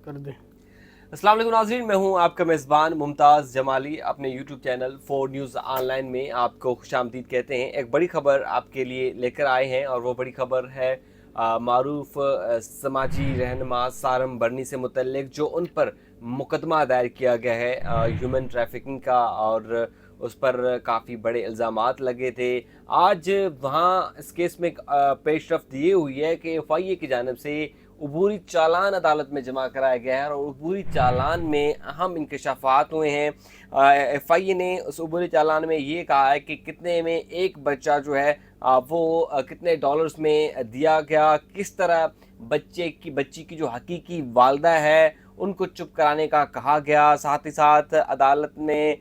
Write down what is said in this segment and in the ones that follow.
کر دیں۔ السلام علیکم ناظرین، میں ہوں آپ کا میزبان ممتاز جمالی۔ اپنے YouTube channel 4 news on line میں آپ کو خوش آمدید کہتے ہیں۔ ایک بڑی خبر آپ کے لیے لے کر آئے ہیں، اور وہ بڑی خبر ہے معروف سماجی رہنما سارم برنی سے متعلق، جو ان پر مقدمہ دائر کیا گیا ہے ہیومن ٹریفکنگ کا، اور اس پر کافی بڑے الزامات لگے تھے۔ آج وہاں اس کیس میں پیش رفت یہ ہوئی ہے کہ FIA کی جانب سے عبوری چالان عدالت میں جمع کرایا گیا ہے، اور عبوری چالان میں اہم انکشافات ہوئے ہیں۔ FIA نے اس عبوری چالان میں یہ کہا ہے کہ کتنے میں ایک بچہ جو ہے وہ کتنے ڈالرز میں دیا گیا، کس طرح بچی کی جو حقیقی والدہ ہے ان کو چپ کرانے کا کہا گیا۔ ساتھ ہی ساتھ عدالت نے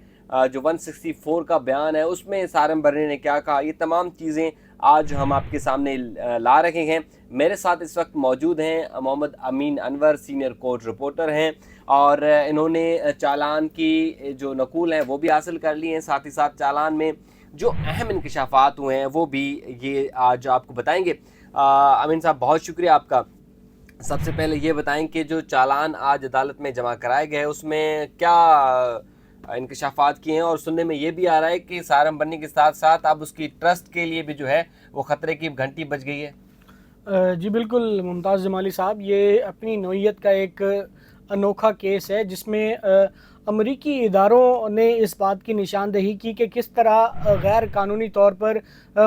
جو 164 کا بیان ہے اس میں سارم برنی نے کیا کہا، یہ تمام چیزیں آج ہم آپ کے سامنے لا رہے ہیں۔ میرے ساتھ اس وقت موجود ہیں محمد امین انور، سینئر کورٹ رپورٹر ہیں، اور انہوں نے چالان کی جو نقول ہیں وہ بھی حاصل کر لی ہیں، ساتھ ہی ساتھ چالان میں جو اہم انکشافات ہوئے ہیں وہ بھی یہ آج آپ کو بتائیں گے۔ امین صاحب، بہت شکریہ آپ کا۔ سب سے پہلے یہ بتائیں کہ جو چالان آج عدالت میں جمع کرائے گئے اس میں کیا انکشافات کیے ہیں، اور سننے میں یہ بھی آ رہا ہے کہ سارم برنی کے ساتھ ساتھ اب اس کی ٹرسٹ کے لیے بھی جو ہے وہ خطرے کی گھنٹی بج گئی ہے۔ جی بالکل ممتاز جمالی صاحب، یہ اپنی نوعیت کا ایک انوکھا کیس ہے جس میں امریکی اداروں نے اس بات کی نشاندہی کی کہ کس طرح غیر قانونی طور پر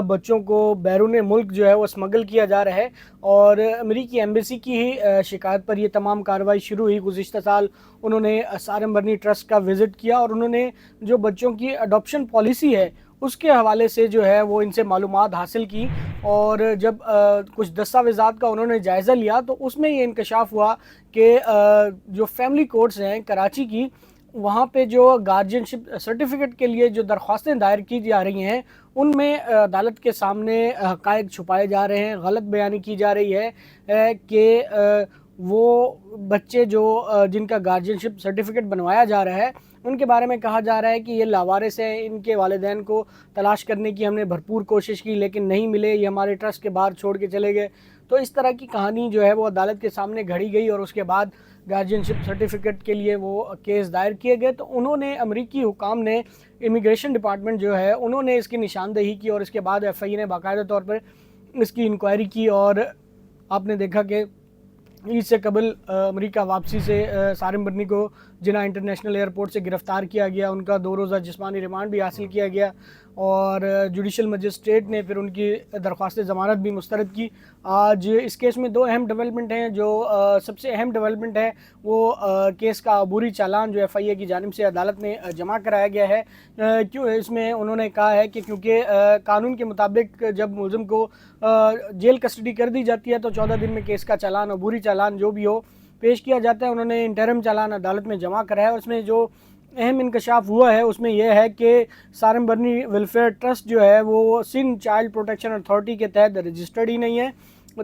بچوں کو بیرون ملک جو ہے وہ اسمگل کیا جا رہا ہے، اور امریکی ایمبیسی کی ہی شکایت پر یہ تمام کارروائی شروع ہوئی۔ گزشتہ سال انہوں نے سارم برنی ٹرسٹ کا وزٹ کیا، اور انہوں نے جو بچوں کی اڈاپشن پالیسی ہے اس کے حوالے سے جو ہے وہ ان سے معلومات حاصل کی، اور جب کچھ دستاویزات کا انہوں نے جائزہ لیا تو اس میں یہ انکشاف ہوا کہ جو فیملی کورٹس ہیں کراچی کی، وہاں پہ جو گارجین شپ سرٹیفکیٹ کے لیے جو درخواستیں دائر کی جا رہی ہیں ان میں عدالت کے سامنے حقائق چھپائے جا رہے ہیں، غلط بیانی کی جا رہی ہے کہ وہ بچے جو جن کا گارجین شپ سرٹیفکیٹ بنوایا جا رہا ہے ان کے بارے میں کہا جا رہا ہے کہ یہ لاوارث ہیں، ان کے والدین کو تلاش کرنے کی ہم نے بھرپور کوشش کی لیکن نہیں ملے، یہ ہمارے ٹرسٹ کے باہر چھوڑ کے چلے گئے۔ تو اس طرح کی کہانی جو ہے وہ عدالت کے سامنے گھڑی گئی، اور اس کے بعد گارجین شپ سرٹیفکیٹ کے لیے وہ کیس دائر کیے گئے۔ تو انہوں نے امریکی حکام نے، امیگریشن ڈپارٹمنٹ جو ہے انہوں نے اس کی نشاندہی کی، اور اس کے بعد FIA نے باقاعدہ طور پر اس کی انکوائری کی، اور آپ نے دیکھا کہ عید سے قبل امریکہ واپسی سے سارم برنی کو جناح انٹرنیشنل ایئرپورٹ سے گرفتار کیا گیا، ان کا 2 روزہ جسمانی ریمانڈ بھی حاصل کیا گیا، اور جوڈیشل مجسٹریٹ نے پھر ان کی درخواست ضمانت بھی مسترد کی۔ آج اس کیس میں 2 اہم ڈیولپمنٹ ہیں۔ جو سب سے اہم ڈیولپمنٹ ہے وہ کیس کا عبوری چالان جو FIA کی جانب سے عدالت میں جمع کرایا گیا ہے۔ کیوں اس میں انہوں نے کہا ہے کہ کیونکہ قانون کے مطابق جب ملزم کو جیل کسٹڈی کر دی جاتی ہے تو 14 دن میں کیس کا چالان، عبوری چالان جو بھی ہو، پیش کیا جاتا ہے۔ انہوں نے انٹرم چالان عدالت میں جمع کرایا، اور اس میں جو اہم انکشاف ہوا ہے اس میں یہ ہے کہ سارم برنی ویلفیئر ٹرسٹ جو ہے وہ سندھ چائلڈ پروٹیکشن اتھارٹی کے تحت رجسٹرڈ ہی نہیں ہے۔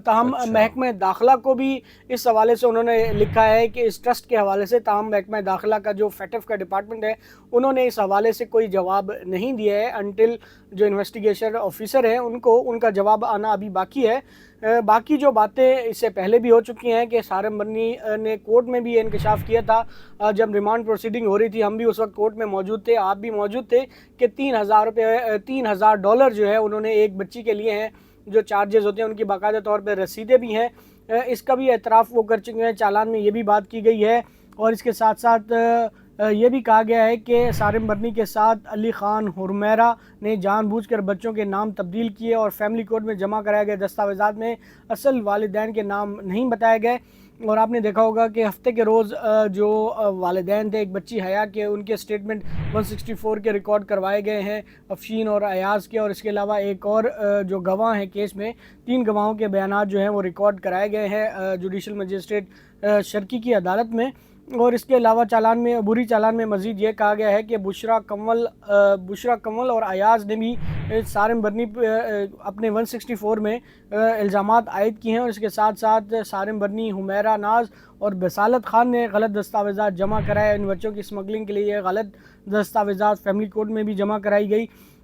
تاہم محکمہ داخلہ کو بھی اس حوالے سے انہوں نے لکھا ہے کہ اس ٹرسٹ کے حوالے سے، تاہم محکمہ داخلہ کا جو فیٹف کا ڈپارٹمنٹ ہے انہوں نے اس حوالے سے کوئی جواب نہیں دیا ہے، انٹل جو انویسٹیگیشن آفیسر ہیں ان کا جواب آنا ابھی باقی ہے۔ باقی جو باتیں اس سے پہلے بھی ہو چکی ہیں کہ سارم برنی نے کورٹ میں بھی انکشاف کیا تھا جب ریمانڈ پروسیڈنگ ہو رہی تھی، ہم بھی اس وقت کورٹ میں موجود تھے، آپ بھی موجود تھے، کہ $3,000 جو ہے انہوں نے ایک بچی کے لیے ہیں، جو چارجز ہوتے ہیں ان کی باقاعدہ طور پہ رسیدیں بھی ہیں، اس کا بھی اعتراف وہ کر چکے ہیں۔ چالان میں یہ بھی بات کی گئی ہے، اور اس کے ساتھ ساتھ یہ بھی کہا گیا ہے کہ سارم برنی کے ساتھ علی خان ہرمیرا نے جان بوجھ کر بچوں کے نام تبدیل کیے، اور فیملی کورٹ میں جمع کرایا گئے دستاویزات میں اصل والدین کے نام نہیں بتائے گئے۔ اور آپ نے دیکھا ہوگا کہ ہفتے کے روز جو والدین تھے، ایک بچی حیا کے، ان کے اسٹیٹمنٹ 164 کے ریکارڈ کروائے گئے ہیں، افشین اور ایاز کے، اور اس کے علاوہ ایک اور جو گواہ ہیں کیس میں، 3 گواہوں کے بیانات جو ہیں وہ ریکارڈ کرائے گئے ہیں جوڈیشل مجسٹریٹ شرکی کی عدالت میں۔ اور اس کے علاوہ چالان میں، عبوری چالان میں مزید یہ کہا گیا ہے کہ بشرا کنول اور ایاز نے بھی سارم برنی اپنے 164 میں الزامات عائد کیے ہیں، اور اس کے ساتھ ساتھ سارم برنی، حمیرہ ناز اور بسالت خان نے غلط دستاویزات جمع کرائے۔ ان بچوں کی اسمگلنگ کے لیے یہ غلط دستاویزات فیملی کورٹ میں بھی جمع کرائی گئی۔